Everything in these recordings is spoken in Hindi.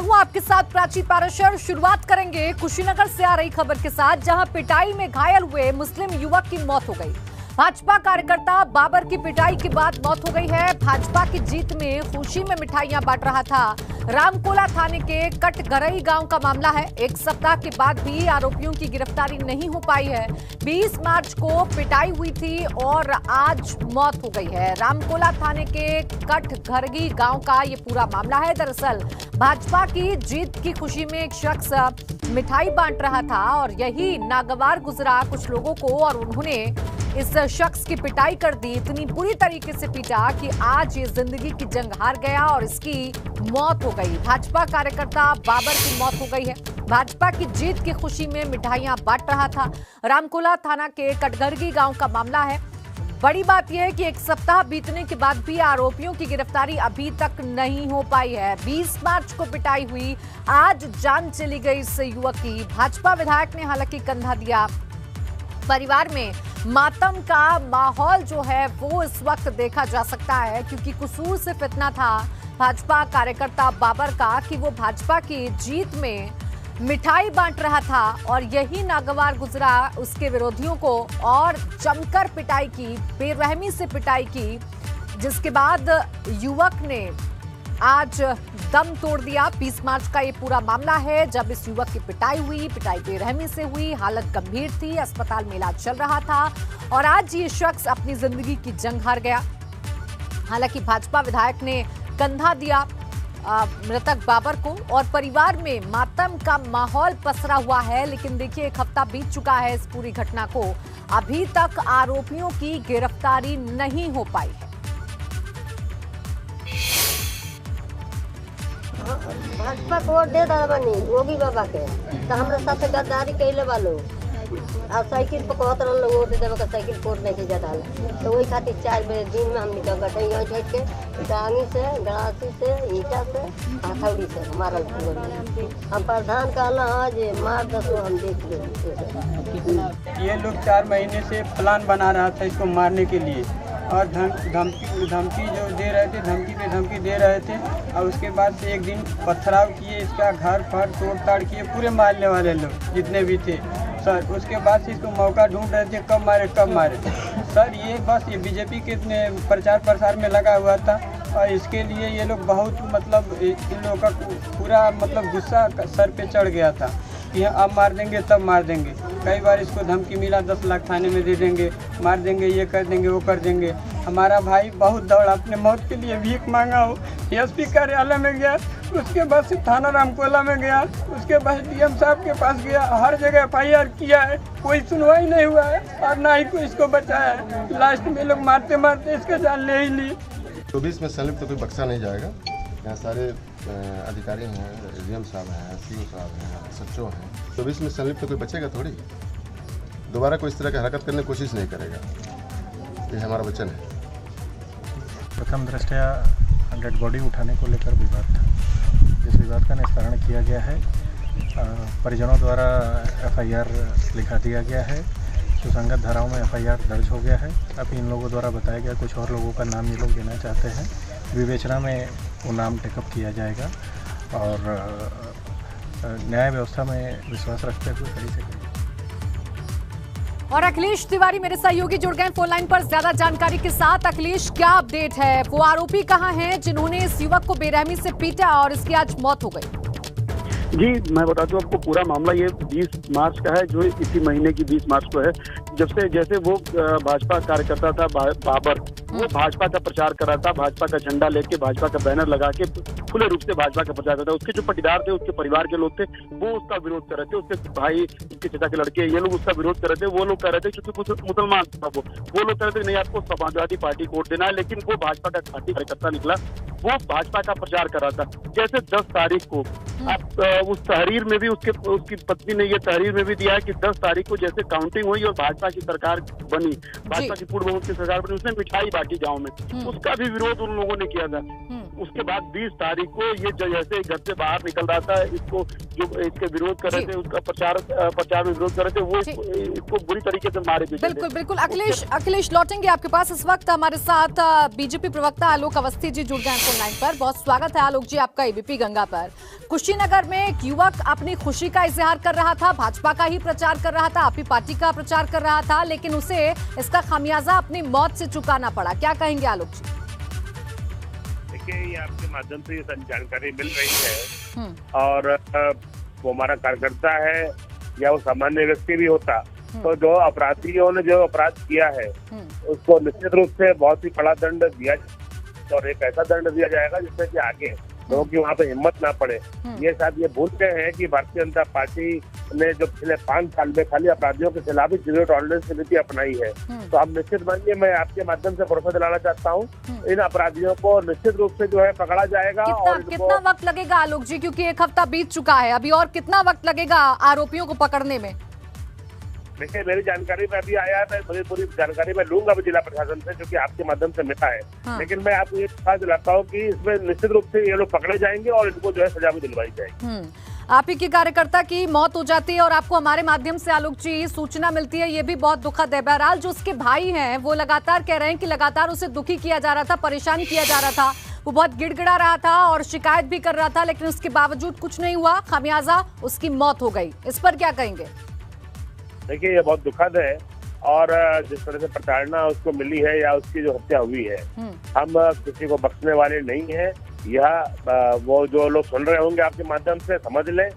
हूं आपके साथ प्राची पाराशर। शुरुआत करेंगे कुशीनगर से आ रही खबर के साथ, जहां पिटाई में घायल हुए मुस्लिम युवक की मौत हो गई। भाजपा कार्यकर्ता बाबर की पिटाई के बाद मौत हो गई है। भाजपा की जीत में खुशी में मिठाइयां बांट रहा था। रामकोला थाने के कटगरई गांव का मामला है। एक सप्ताह के बाद भी आरोपियों की गिरफ्तारी नहीं हो पाई है। 20 मार्च को पिटाई हुई थी और आज मौत हो गई है। रामकोला थाने के कटगरई गांव का ये पूरा मामला है। दरअसल भाजपा की जीत की खुशी में एक शख्स मिठाई बांट रहा था और यही नागवार गुजरा कुछ लोगों को, और उन्होंने इस शख्स की पिटाई कर दी। इतनी बुरी तरीके से पीटा कि आज ये जिंदगी की जंग हार गया और इसकी मौत हो गई। भाजपा कार्यकर्ता बाबर की मौत हो गई है। भाजपा की जीत की खुशी में मिठाइयां बांट रहा था। रामकोला थाना के कटगरई गांव का मामला है। बड़ी बात यह है कि एक सप्ताह बीतने के बाद भी आरोपियों की गिरफ्तारी अभी तक नहीं हो पाई है। 20 मार्च को पिटाई हुई, आज जान चली गई इस युवक की। भाजपा विधायक ने हालांकि कंधा दिया। परिवार में मातम का माहौल जो है वो इस वक्त देखा जा सकता है, क्योंकि कसूर सिर्फ इतना था भाजपा कार्यकर्ता बाबर का कि वो भाजपा की जीत में मिठाई बांट रहा था और यही नागवार गुजरा उसके विरोधियों को और जमकर पिटाई की, बेरहमी से पिटाई की, जिसके बाद युवक ने आज दम तोड़ दिया। 20 मार्च का ये पूरा मामला है, जब इस युवक की पिटाई हुई। पिटाई बेरहमी से हुई, हालत गंभीर थी, अस्पताल में इलाज चल रहा था और आज ये शख्स अपनी जिंदगी की जंग हार गया। हालांकि भाजपा विधायक ने कंधा दिया मृतक बाबर को और परिवार में मातम का माहौल पसरा हुआ है। लेकिन देखिए, एक हफ्ता बीत चुका है इस पूरी घटना को, अभी तक आरोपियों की गिरफ्तारी नहीं हो पाई है। भाजपा को वोट दे रहा बनी योगी बाबा के, तो हमरा साथे गद्दारी कैले वालो आ साइकिल पर कहत रहल वोट देवे के, साइकिल कोट नहीं के ज्यादा, तो वही खातिर 4 बजे दिन में हमनी के गटई हो जाए के डांगी से, गड़ासी से, ईटा से, हथौड़ी से मारल पूरा। हम प्रधान कहला हां जे मार दसो हम देख ले। ये लोग 4 महीने से प्लान बना रहा था इसको मारने के लिए और धमकी जो दे रहे थे, धमकी पे धमकी दे रहे थे। और उसके बाद से एक दिन पथराव किए, इसका घर फर तोड़ ताड़ किए, पूरे मारने वाले लोग जितने भी थे सर। उसके बाद से इसको मौका ढूंढ रहे थे कब मारे सर। ये बस ये बीजेपी के प्रचार प्रसार में लगा हुआ था और इसके लिए ये लोग बहुत मतलब इन लोगों का पूरा मतलब गुस्सा सर पे चढ़ गया था कि अब मार देंगे तब मार देंगे। कई बार इसको धमकी मिला 10 लाख थाने में दे देंगे, मार देंगे, ये कर देंगे, वो कर देंगे। हमारा भाई बहुत दौड़ा, अपने मौत के लिए भीख मांगा हो। एसपी कार्यालय में गया, उसके बाद से थाना रामकोला में गया, उसके बाद डीएम साहब के पास गया, हर जगह FIR किया है, कोई सुनवाई नहीं हुआ है और ना ही कोई इसको बचाया है। लास्ट में लोग मारते मारते इसका जान ले ही ली। 24 में संलिप्त तो कोई बख्शा नहीं जाएगा। यहाँ सारे अधिकारी हैं, डीएम साहब हैं, CO साहब हैं, SHO हैं। 24 में संलिप्त तो कोई बचेगा थोड़ी, दोबारा कोई इस तरह की हरकत करने की कोशिश नहीं करेगा। ये हमारा वचन है। प्रथम दृष्टया डेड बॉडी उठाने को लेकर विवाद था। इस विवाद का निस्तारण किया गया है। परिजनों द्वारा FIR लिखा दिया गया है। सुसंगत धाराओं में FIR दर्ज हो गया है। अब इन लोगों द्वारा बताया गया कुछ और लोगों का नाम ये लोग देना चाहते हैं। विवेचना में वो नाम टेकअप किया जाएगा और न्याय व्यवस्था में विश्वास रखते हुए कड़ी से करेंगे। और अखिलेश तिवारी मेरे सहयोगी जुड़ गए फोन लाइन पर ज्यादा जानकारी के साथ। अखिलेश, क्या अपडेट है? वो आरोपी कहां हैं जिन्होंने इस युवक को बेरहमी से पीटा और इसकी आज मौत हो गई? जी, मैं बता दूं आपको, पूरा मामला ये 20 मार्च का है, जो इसी महीने की 20 मार्च को है। जब से जैसे वो भाजपा कार्यकर्ता था बाबर, वो भाजपा का प्रचार कर रहा था, भाजपा का झंडा लेके, भाजपा का बैनर लगा के खुले रूप से भाजपा का प्रचार करता था। उसके जो पटीदार थे, उसके परिवार के लोग थे, वो उसका विरोध कर रहे थे। उसके भाई, उसके चाचा के लड़के, ये लोग उसका विरोध कर रहे थे। वो लोग कह रहे थे, क्योंकि मुसलमान था वो लोग कह रहे थे नहीं, आपको समाजवादी पार्टी को वोट देना है। लेकिन वो भाजपा का खाटी कार्यकर्ता निकला, वो भाजपा का प्रचार कर रहा था। जैसे 10 तारीख को आप उस तहरीर में भी उसकी पत्नी ने ये तहरीर में भी दिया है कि 10 तारीख को जैसे काउंटिंग हुई और भाजपा की सरकार बनी, भाजपा की पूर्ण बहुमत की सरकार बनी, उसने मिठाई बांटी गांव में, उसका भी विरोध उन लोगों ने किया था। उसके बाद 20 तारीख को ये जैसे घर से बाहर निकल रहा था, इसको जो इसके विरोध कर रहे थे, उसका प्रचार में विरोध कर रहे थे, वो इसको बुरी तरीके से मारे पीटे। बिल्कुल बिल्कुल। अखिलेश लौटेंगे आपके पास। इस वक्त हमारे साथ बीजेपी प्रवक्ता आलोक अवस्थी जी जुड़ गए फोन लाइन पर। बहुत स्वागत है आलोक जी आपका एबीपी गंगा पर। कुशीनगर में एक युवक अपनी खुशी का इजहार कर रहा था, भाजपा का ही प्रचार कर रहा था, आपकी पार्टी का प्रचार कर रहा था, लेकिन उसे इसका खामियाजा अपनी मौत से चुकाना पड़ा। क्या कहेंगे आलोक जी? देखिए, ये आपके माध्यम से ये जानकारी मिल रही है, और वो हमारा कार्यकर्ता है या वो सामान्य व्यक्ति भी होता, तो जो अपराधियों ने जो अपराध किया है उसको निश्चित रूप से बहुत ही बड़ा दंड दिया, और एक ऐसा दंड दिया जाएगा जिससे कि आगे लोगों की वहाँ पे हिम्मत ना पड़े। ये शायद ये भूल गए हैं कि भारतीय जनता पार्टी ने जो पिछले 5 साल में खाली अपराधियों के खिलाफ ही जीरो टॉलरेंस की नीति अपनाई है, तो हम निश्चित मानिए, मैं आपके माध्यम से भरोसा दिलाना चाहता हूँ, इन अपराधियों को निश्चित रूप से जो है पकड़ा जाएगा। और कितना वक्त लगेगा आलोक जी, क्योंकि 1 हफ्ता बीत चुका है, अभी और कितना वक्त लगेगा आरोपियों को पकड़ने में? देखिए, मेरी जानकारी में अभी आया है, मैं पूरी जानकारी मैं लूंगा जिला प्रशासन से, जो कि आपके माध्यम से मिला है। लेकिन मैं आपको ये बात दिलाता हूँ कि इसमें निश्चित रूप से ये लोग पकड़े जाएंगे और इनको जो है सजा भी दिलवाई जाएगी। आप ही के कार्यकर्ता की मौत हो जाती है और आपको हमारे माध्यम से आलोक जी सूचना मिलती है, ये भी बहुत दुखद है। बहरहाल जो उसके भाई हैं वो लगातार कह रहे हैं कि लगातार उसे दुखी किया जा रहा था, परेशान किया जा रहा था, वो बहुत गिड़गिड़ा रहा था और शिकायत भी कर रहा था, लेकिन उसके बावजूद कुछ नहीं हुआ, खामियाजा उसकी मौत हो गई। इस पर क्या कहेंगे? देखिए, ये बहुत दुखद है, और जिस तरह से प्रताड़ना उसको मिली है या उसकी जो हत्या हुई है, हम किसी को बख्शने वाले नहीं है। यह वो जो लोग सुन रहे होंगे आपके माध्यम से समझ लें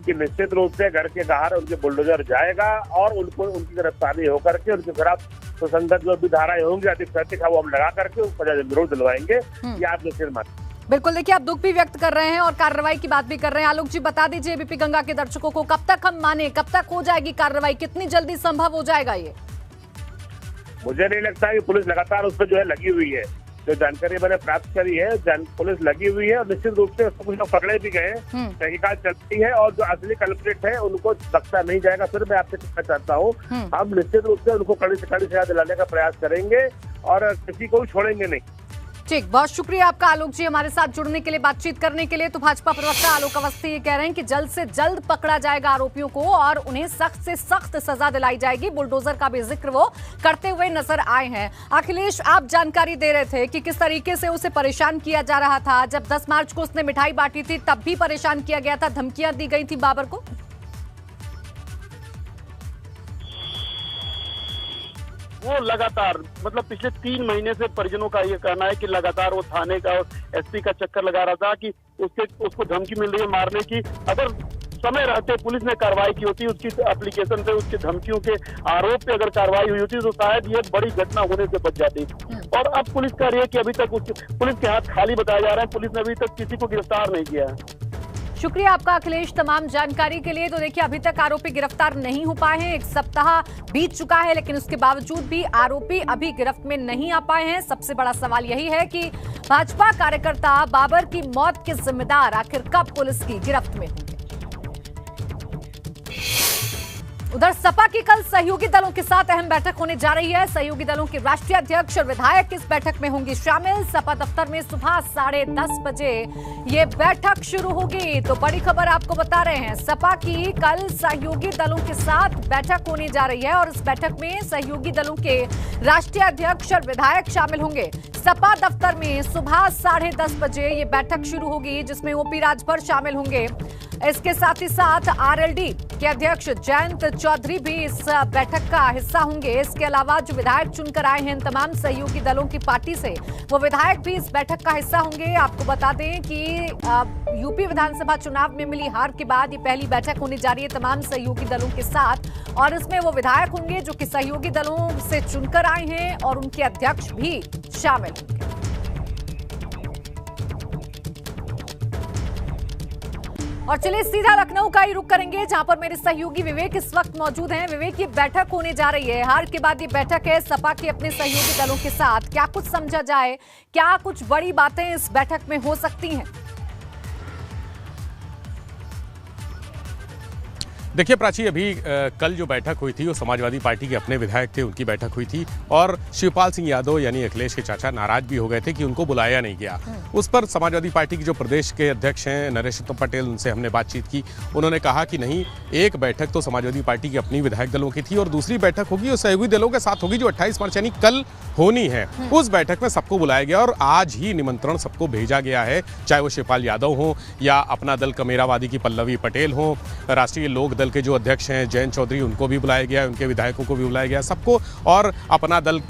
कि निश्चित रूप से घर के बाहर उनके बुलडोजर जाएगा और उनको उनकी गिरफ्तारी होकर के उनके खिलाफ सुसंगत जो भी धाराएं होंगी अधिक वो हम लगा करके उनको सजा जरूर दिलवाएंगे। ये आप निश्चित मानिए। बिल्कुल। देखिए, आप दुख भी व्यक्त कर रहे हैं और कार्रवाई की बात भी कर रहे हैं। आलोक जी बता दीजिए एबीपी गंगा के दर्शकों को, कब तक हम माने, कब तक हो जाएगी कार्रवाई, कितनी जल्दी संभव हो जाएगा ये? मुझे नहीं लगता कि पुलिस लगातार उस पर जो है लगी हुई है। जो जानकारी मैंने प्राप्त करी है, पुलिस लगी हुई है और निश्चित रूप से उसको कुछ लोग पकड़े भी गए, तहकीकात चलती है और जो असली कल्प्रिट है उनको बख्शा नहीं जाएगा। फिर मैं आपसे कहना चाहता हूँ, हम निश्चित रूप से उनको कड़ी से कड़ी सजा दिलाने का प्रयास करेंगे और किसी को भी छोड़ेंगे नहीं। ठीक, बहुत शुक्रिया आपका आलोक जी हमारे साथ जुड़ने के लिए, बातचीत करने के लिए। तो भाजपा प्रवक्ता आलोक अवस्थी ये कह रहे हैं कि जल्द से जल्द पकड़ा जाएगा आरोपियों को और उन्हें सख्त से सख्त सजा दिलाई जाएगी। बुलडोजर का भी जिक्र वो करते हुए नजर आए हैं। अखिलेश, आप जानकारी दे रहे थे कि किस तरीके से उसे परेशान किया जा रहा था। जब 10 मार्च को उसने मिठाई बांटी थी तब भी परेशान किया गया था, धमकियां दी गई थी बाबर को। वो लगातार मतलब पिछले 3 महीने से परिजनों का ये कहना है कि लगातार वो थाने का और एसपी का चक्कर लगा रहा था कि उसको धमकी मिल रही है मारने की। अगर समय रहते पुलिस ने कार्रवाई की होती, उसकी एप्लीकेशन पे, उसकी धमकियों के आरोप पे अगर कार्रवाई हुई होती तो शायद ये बड़ी घटना होने से बच जाती। और अब पुलिस कह रही है कि अभी तक पुलिस के हाथ खाली बताया जा रहा है, पुलिस ने अभी तक किसी को गिरफ्तार नहीं किया है। शुक्रिया आपका अखिलेश तमाम जानकारी के लिए। तो देखिए, अभी तक आरोपी गिरफ्तार नहीं हो पाए हैं, 1 सप्ताह बीत चुका है, लेकिन उसके बावजूद भी आरोपी अभी गिरफ्त में नहीं आ पाए हैं। सबसे बड़ा सवाल यही है कि भाजपा कार्यकर्ता बाबर की मौत के जिम्मेदार आखिर कब पुलिस की गिरफ्त में होंगे। उधर सपा की कल सहयोगी दलों के साथ अहम बैठक होने जा रही है। सहयोगी दलों के राष्ट्रीय अध्यक्ष और विधायक इस बैठक में होंगे शामिल। सपा दफ्तर में सुबह 10:30 बजे ये बैठक शुरू होगी। तो बड़ी खबर आपको बता रहे हैं, सपा की कल सहयोगी दलों के साथ बैठक होने जा रही है और इस बैठक में सहयोगी दलों के राष्ट्रीय अध्यक्ष और विधायक शामिल होंगे। सपा दफ्तर में सुबह 10:30 बजे ये बैठक शुरू होगी, जिसमें ओपी राजभर शामिल होंगे। इसके साथ ही साथ आरएलडी के अध्यक्ष जयंत चौधरी भी इस बैठक का हिस्सा होंगे। इसके अलावा जो विधायक चुनकर आए हैं तमाम सहयोगी दलों की पार्टी से, वो विधायक भी इस बैठक का हिस्सा होंगे। आपको बता दें कि यूपी विधानसभा चुनाव में मिली हार के बाद ये पहली बैठक होने जा रही है तमाम सहयोगी दलों के साथ, और इसमें वो विधायक होंगे जो कि सहयोगी दलों से चुनकर आए हैं और उनके अध्यक्ष भी शामिल होंगे। और चलिए सीधा लखनऊ का ही रुख करेंगे, जहां पर मेरे सहयोगी विवेक इस वक्त मौजूद हैं। विवेक, ये बैठक होने जा रही है, हार के बाद ये बैठक है सपा के अपने सहयोगी दलों के साथ, क्या कुछ समझा जाए, क्या कुछ बड़ी बातें इस बैठक में हो सकती हैं? देखिए प्राची, अभी कल जो बैठक हुई थी वो समाजवादी पार्टी के अपने विधायक थे, उनकी बैठक हुई थी और शिवपाल सिंह यादव यानी अखिलेश के चाचा नाराज भी हो गए थे कि उनको बुलाया नहीं गया। उस पर समाजवादी पार्टी के जो प्रदेश के अध्यक्ष हैं नरेश पटेल, उनसे हमने बातचीत की। उन्होंने कहा कि नहीं, एक बैठक तो समाजवादी पार्टी की अपनी विधायक दलों की थी और दूसरी बैठक होगी वो सहयोगी दलों के साथ होगी जो 28 मार्च यानी कल होनी है। उस बैठक में सबको बुलाया गया और आज ही निमंत्रण सबको भेजा गया है, चाहे वो शिवपाल यादव हो या अपना दल कमेरावादी की पल्लवी पटेल हो, राष्ट्रीय लोक दल के जो अध्यक्ष हैं जयंत चौधरी, उनको भी बुलाया गया है, उनके विधायकों को भी बुलाया गया सबको, और अपना दल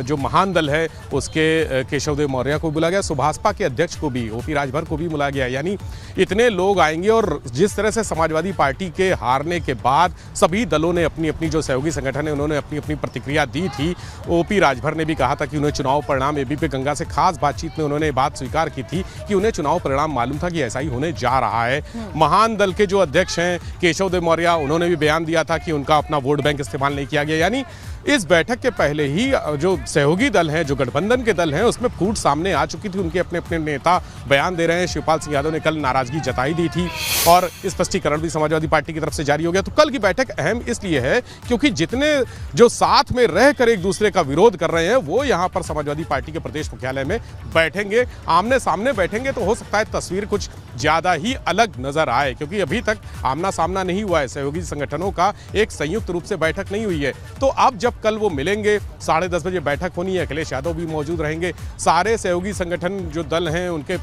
जो महान दल है उसके केशवदेव मौर्य को बुलाया गया, सुभाषपा के अध्यक्ष को भी, ओपी राजभर को भी बुलाया गया। यानी इतने लोग आएंगे और जिस तरह से समाजवादी पार्टी के हारने के बाद सभी दलों ने अपनी अपनी जो सहयोगी संगठन है उन्होंने अपनी अपनी प्रतिक्रिया दी थी। ओपी राजभर ने भी कहा था कि उन्हें चुनाव परिणाम, एबीपी गंगा से खास बातचीत में उन्होंने बात स्वीकार की थी कि उन्हें चुनाव परिणाम मालूम था कि ऐसा ही होने जा रहा है। महान दल के जो अध्यक्ष हैं केशवदेव मौर्य, उन्होंने भी बयान दिया था कि उनका अपना वोट बैंक इस्तेमाल नहीं किया गया। यानी इस बैठक के पहले ही जो सहयोगी दल हैं, जो गठबंधन के दल हैं, उसमें फूट सामने आ चुकी थी। उनके अपने अपने नेता बयान दे रहे हैं। शिवपाल सिंह यादव ने कल नाराजगी जताई दी थी और स्पष्टीकरण भी समाजवादी पार्टी की तरफ से जारी हो गया। तो कल की बैठक अहम इसलिए है क्योंकि जितने जो साथ में रहकर एक दूसरे का विरोध कर रहे हैं वो यहाँ पर समाजवादी पार्टी के प्रदेश मुख्यालय में बैठेंगे, आमने सामने बैठेंगे। तो हो सकता है तस्वीर कुछ ज़्यादा ही अलग नजर आए, क्योंकि अभी तक आमना सामना नहीं हुआ है, सहयोगी संगठनों का एक संयुक्त रूप से बैठक नहीं हुई है। तो अब जब कल वो मिलेंगे, 10:30 बजे बैठक होनी है, अखिलेश यादव भी मौजूद रहेंगे, सारे सहयोगी संगठन जो दल हैं उनके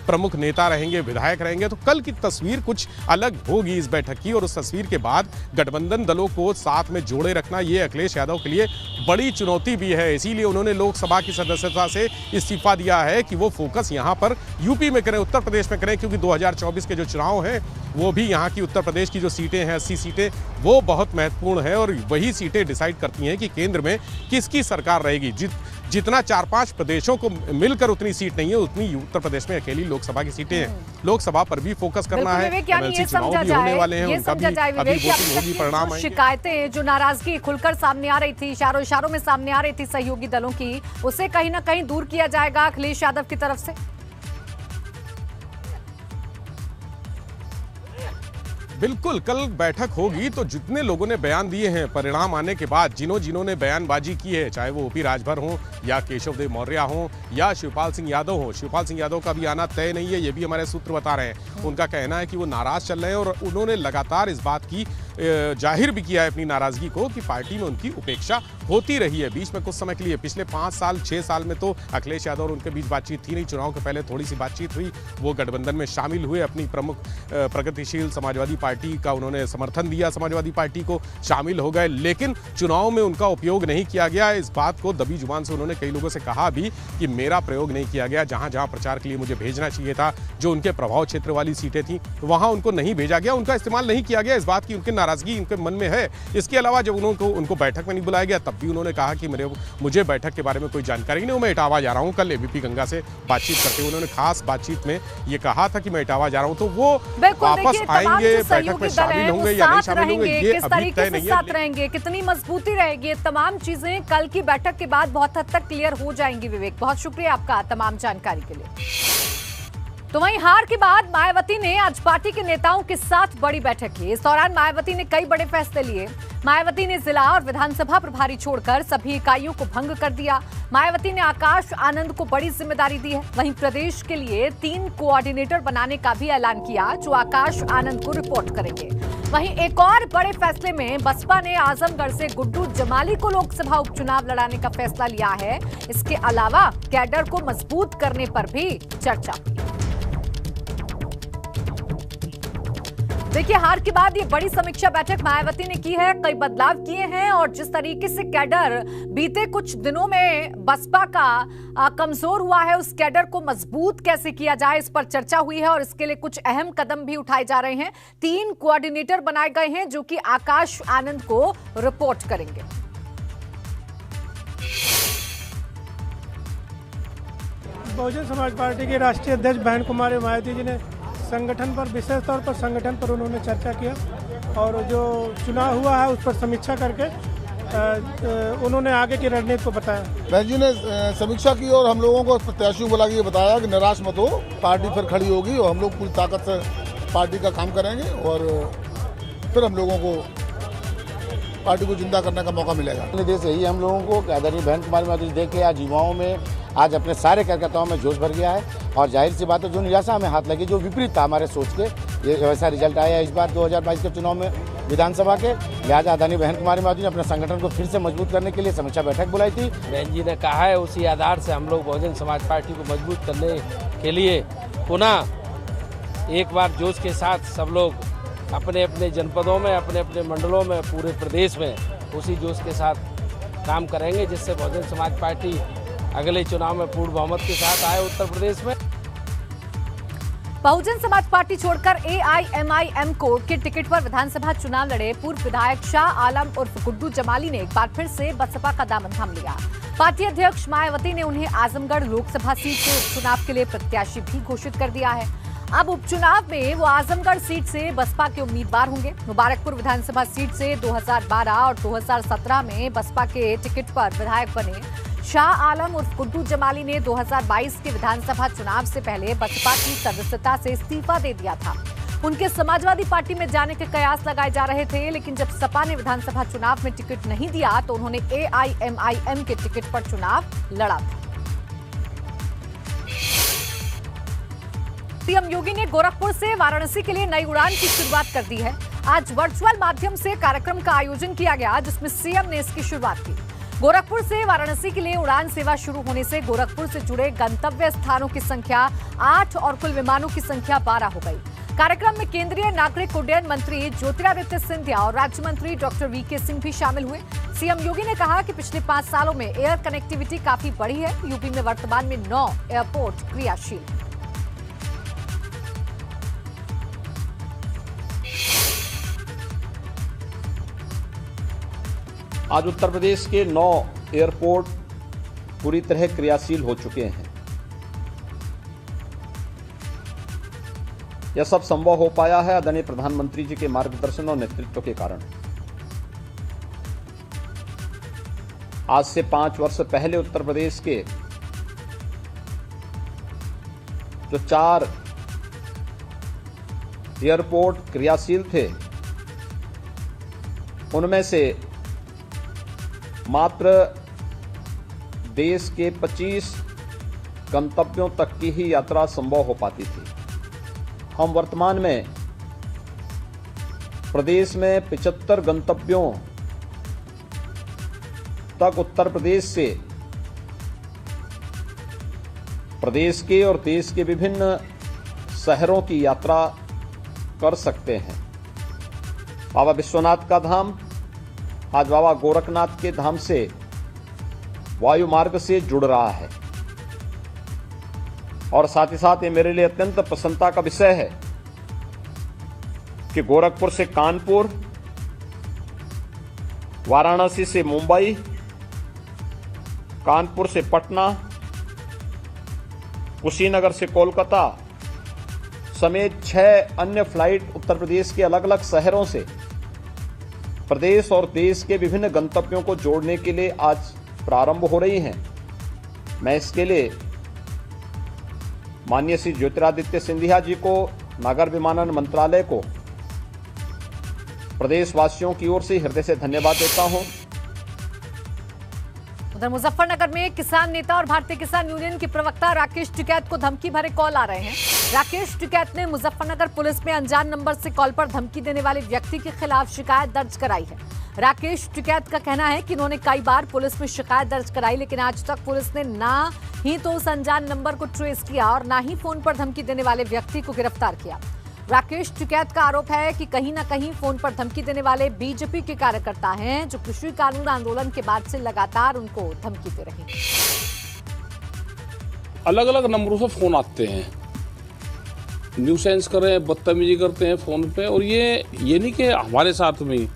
प्रमुख नेता रहेंगे, विधायक रहेंगे। तो कल की तस्वीर कुछ अलग होगी इस बैठक की, और उस तस्वीर के बाद गठबंधन दलों को साथ में जोड़े रखना ये अखिलेश यादव के लिए बड़ी चुनौती भी है। इसीलिए उन्होंने लोकसभा की सदस्यता से इस्तीफा दिया है कि वो फोकस यहाँ पर यूपी में करें, उत्तर प्रदेश में करें, क्योंकि 2024 के जो चुनाव हैं वो भी यहाँ की उत्तर प्रदेश की जो सीटें हैं 80 सीटें, वो बहुत महत्वपूर्ण है और वही सीटें डिसाइड करती हैं कि केंद्र में किसकी सरकार रहेगी। जितना 4-5 प्रदेशों को मिलकर उतनी सीट नहीं है, उतनी उत्तर प्रदेश में अकेली लोकसभा की सीटें हैं। लोकसभा पर भी फोकस करना है। ये समझा जाए परिणाम शिकायतें जो नाराजगी खुलकर सामने आ रही थी, इशारों में सामने आ रही थी सहयोगी दलों की, उसे कहीं ना कहीं दूर किया जाएगा अखिलेश यादव की तरफ से। बिल्कुल, कल बैठक होगी तो जितने लोगों ने बयान दिए हैं परिणाम आने के बाद, जिन्होंने बयानबाजी की है, चाहे वो ओपी राजभर हो या केशवदेव मौर्य हो या शिवपाल सिंह यादव हो। शिवपाल सिंह यादव का भी आना तय नहीं है, ये भी हमारे सूत्र बता रहे हैं। उनका कहना है कि वो नाराज चल रहे हैं और उन्होंने लगातार इस बात की जाहिर भी किया है अपनी नाराजगी को कि पार्टी में उनकी उपेक्षा होती रही है। बीच में कुछ समय के लिए, पिछले 5 साल 6 साल में तो अखिलेश यादव और उनके बीच बातचीत थी नहीं। चुनाव के पहले थोड़ी सी बातचीत हुई, वो गठबंधन में शामिल हुए, अपनी प्रमुख प्रगतिशील समाजवादी पार्टी का उन्होंने समर्थन दिया, समाजवादी पार्टी को शामिल हो गए, लेकिन चुनाव में उनका उपयोग नहीं किया गया। इस बात को दबी जुबान से उन्होंने कई लोगों से कहा भी कि मेरा प्रयोग नहीं किया गया, जहां जहां प्रचार के लिए मुझे भेजना चाहिए था, जो उनके प्रभाव क्षेत्र वाली सीटें थी वहां उनको नहीं भेजा गया, उनका इस्तेमाल नहीं किया गया। इस बात की उनकी नाराजगी उनके मन में है। इसके अलावा जब उनको बैठक में नहीं बुलाया गया तब भी उन्होंने कहा कि मुझे बैठक के बारे में कोई जानकारी नहीं, मैं इटावा जा रहा हूं। कल एबीपी गंगा से बातचीत करते हुए उन्होंने खास बातचीत में ये कहा था कि मैं इटावा जा रहा हूं। तो वो वापस आएंगे, बैठक में शामिल होंगे या नहीं शामिल होंगे, ये अभी तय नहीं है। साथ रहेंगे, कितनी मजबूती रहेगी, तमाम चीजें कल की बैठक के बाद बहुत हद तक क्लियर हो जाएंगी। विवेक, बहुत शुक्रिया आपका तमाम जानकारी के लिए। तो वहीं हार के बाद मायावती ने आज पार्टी के नेताओं के साथ बड़ी बैठक की। इस दौरान मायावती ने कई बड़े फैसले लिए। मायावती ने जिला और विधानसभा प्रभारी छोड़कर सभी इकाइयों को भंग कर दिया। मायावती ने आकाश आनंद को बड़ी जिम्मेदारी दी है। वहीं प्रदेश के लिए 3 कोऑर्डिनेटर बनाने का भी ऐलान किया, जो आकाश आनंद को रिपोर्ट करेंगे। वहीं एक और बड़े फैसले में बसपा ने आजमगढ़ से गुड्डू जमाली को लोकसभा उपचुनाव लड़ाने का फैसला लिया है। इसके अलावा कैडर को मजबूत करने पर भी चर्चा हुई। देखिए, हार के बाद ये बड़ी समीक्षा बैठक मायावती ने की है, कई बदलाव किए हैं और जिस तरीके से कैडर बीते कुछ दिनों में बसपा का कमजोर हुआ है, उस कैडर को मजबूत कैसे किया जाए, इस पर चर्चा हुई है और इसके लिए कुछ अहम कदम भी उठाए जा रहे हैं। 3 कोऑर्डिनेटर बनाए गए हैं जो कि आकाश आनंद को रिपोर्ट करेंगे। बहुजन समाज पार्टी के राष्ट्रीय अध्यक्ष बहन कुमारी मायावती जी ने संगठन पर, विशेष तौर पर संगठन पर उन्होंने चर्चा किया और जो चुनाव हुआ है उस पर समीक्षा करके उन्होंने आगे की रणनीति को बताया। बहन जी ने समीक्षा की और हम लोगों को प्रत्याशियों बुला के बताया कि निराश मत हो, पार्टी फिर खड़ी होगी और हम लोग पूरी ताकत से पार्टी का काम करेंगे और फिर हम लोगों को पार्टी को जिंदा करने का मौका मिलेगा। निर्देश यही हम लोगों को कि आदरणीय बहन कुमारी माधुरी देख के आज युवाओं में, आज अपने सारे कार्यकर्ताओं में जोश भर गया है और जाहिर सी बात है जो निराशा हमें हाथ लगी, जो विपरीत था हमारे सोच के, ये वैसा रिजल्ट आया इस बार 2022 के चुनाव में विधानसभा के। लिहाजा आदरणीय बहन कुमारी माधुरी ने अपने संगठन को फिर से मजबूत करने के लिए समीक्षा बैठक बुलाई थी। बहन जी ने कहा है उसी आधार से हम लोग बहुजन समाज पार्टी को मजबूत करने के लिए पुनः एक बार जोश के साथ सब लोग अपने अपने जनपदों में, अपने अपने मंडलों में, पूरे प्रदेश में उसी जोश के साथ काम करेंगे, जिससे बहुजन समाज पार्टी अगले चुनाव में पूर्ण बहुमत के साथ आए उत्तर प्रदेश में। बहुजन समाज पार्टी छोड़कर AIMIM कोड के टिकट पर विधानसभा चुनाव लड़े पूर्व विधायक शाह आलम उर्फ गुड्डू जमाली ने एक बार फिर से बसपा का दामन थाम लिया। पार्टी अध्यक्ष मायावती ने उन्हें आजमगढ़ लोकसभा सीट से उपचुनाव के लिए प्रत्याशी भी घोषित कर दिया है। अब उपचुनाव में वो आजमगढ़ सीट से बसपा के उम्मीदवार होंगे। मुबारकपुर विधानसभा सीट से 2012 और 2017 में बसपा के टिकट पर विधायक बने शाह आलम उर्फ गुड्डू जमाली ने 2022 के विधानसभा चुनाव से पहले बसपा की सदस्यता से इस्तीफा दे दिया था। उनके समाजवादी पार्टी में जाने के कयास लगाए जा रहे थे, लेकिन जब सपा ने विधानसभा चुनाव में टिकट नहीं दिया तो उन्होंने AIMIM के टिकट पर चुनाव लड़ा था। सीएम योगी ने गोरखपुर से वाराणसी के लिए नई उड़ान की शुरुआत कर दी है। आज वर्चुअल माध्यम से कार्यक्रम का आयोजन किया गया, जिसमें सीएम ने इसकी शुरुआत की। गोरखपुर से वाराणसी के लिए उड़ान सेवा शुरू होने से गोरखपुर से जुड़े गंतव्य स्थानों की संख्या 8 और कुल विमानों की संख्या 12 हो गई। कार्यक्रम में केंद्रीय नागरिक उड्डयन मंत्री ज्योतिरादित्य सिंधिया और राज्य मंत्री डॉक्टर VK सिंह भी शामिल हुए। सीएम योगी ने कहा कि पिछले 5 सालों में एयर कनेक्टिविटी काफी बढ़ी है। यूपी में वर्तमान में 9 एयरपोर्ट क्रियाशील हैं। आज उत्तर प्रदेश के 9 एयरपोर्ट पूरी तरह क्रियाशील हो चुके हैं। यह सब संभव हो पाया है आदरणीय प्रधानमंत्री जी के मार्गदर्शन और नेतृत्व के कारण। आज से 5 वर्ष पहले उत्तर प्रदेश के जो 4 एयरपोर्ट क्रियाशील थे, उनमें से मात्र देश के 25 गंतव्यों तक की ही यात्रा संभव हो पाती थी। हम वर्तमान में प्रदेश में 75 गंतव्यों तक उत्तर प्रदेश से प्रदेश के और देश के विभिन्न शहरों की यात्रा कर सकते हैं। बाबा विश्वनाथ का धाम आज बाबा गोरखनाथ के धाम से वायु मार्ग से जुड़ रहा है और साथ ही साथ ये मेरे लिए अत्यंत प्रसन्नता का विषय है कि गोरखपुर से कानपुर, वाराणसी से मुंबई, कानपुर से पटना, कुशीनगर से कोलकाता समेत 6 अन्य फ्लाइट उत्तर प्रदेश के अलग अलग शहरों से प्रदेश और देश के विभिन्न गंतव्यों को जोड़ने के लिए आज प्रारंभ हो रही हैं। मैं इसके लिए माननीय श्री ज्योतिरादित्य सिंधिया जी को, नागर विमानन मंत्रालय को, प्रदेशवासियों की ओर से हृदय से धन्यवाद देता हूं। उधर मुजफ्फरनगर में किसान नेता और भारतीय किसान यूनियन के प्रवक्ता राकेश टिकैत को धमकी भरे कॉल आ रहे हैं। राकेश टिकैत ने मुजफ्फरनगर पुलिस में अनजान नंबर से कॉल पर धमकी देने वाले व्यक्ति के खिलाफ शिकायत दर्ज कराई है। राकेश टिकैत का कहना है कि उन्होंने कई बार पुलिस में शिकायत दर्ज कराई, लेकिन आज तक पुलिस ने ना ही तो उस अनजान नंबर को ट्रेस किया और ना ही फोन पर धमकी देने वाले व्यक्ति को गिरफ्तार किया। राकेश टिकैत का आरोप है कि कहीं ना कहीं फोन पर धमकी देने वाले बीजेपी के कार्यकर्ता हैं, जो कृषि कानून आंदोलन के बाद से लगातार उनको धमकी दे रहे हैं। अलग अलग नंबरों से फोन आते हैं, न्यूसेंस कर रहे हैं, बदतमीजी करते हैं फोन पे। और ये नहीं कि हमारे साथ में,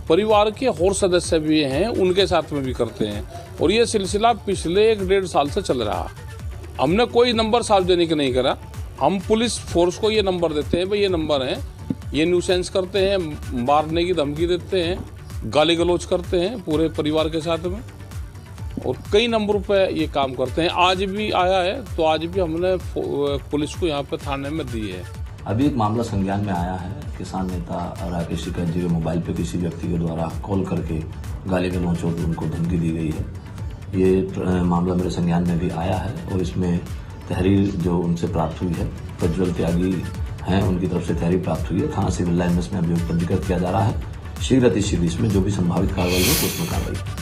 परिवार के और सदस्य भी हैं उनके साथ में भी करते हैं। और ये सिलसिला पिछले 1-1.5 साल से चल रहा। हमने कोई नंबर सार्वजनिक नहीं करा। हम पुलिस फोर्स को ये नंबर देते हैं, भाई ये नंबर है, ये न्यूसेंस करते हैं, मारने की धमकी देते हैं, गाली गलौज करते हैं पूरे परिवार के साथ में, और कई नंबरों पे ये काम करते हैं। आज भी आया है तो आज भी हमने पुलिस को यहाँ पे थाने में दी है। अभी एक मामला संज्ञान में आया है। किसान नेता राकेश टिकैत जी के मोबाइल पे किसी व्यक्ति के द्वारा कॉल करके गाली गलौच और उनको धमकी दी गई है। ये मामला मेरे संज्ञान में भी आया है और इसमें तहरीर जो उनसे प्राप्त हुई है, प्रज्वल त्यागी हैं, उनकी तरफ से तहरीर प्राप्त हुई है। थाना सिविल लाइन में इसमें अभियोग पंजीकृत किया जा रहा है। शीघ्र अतिशीघ्र इसमें जो भी संभावित कार्रवाई हो तो उसमें कार्रवाई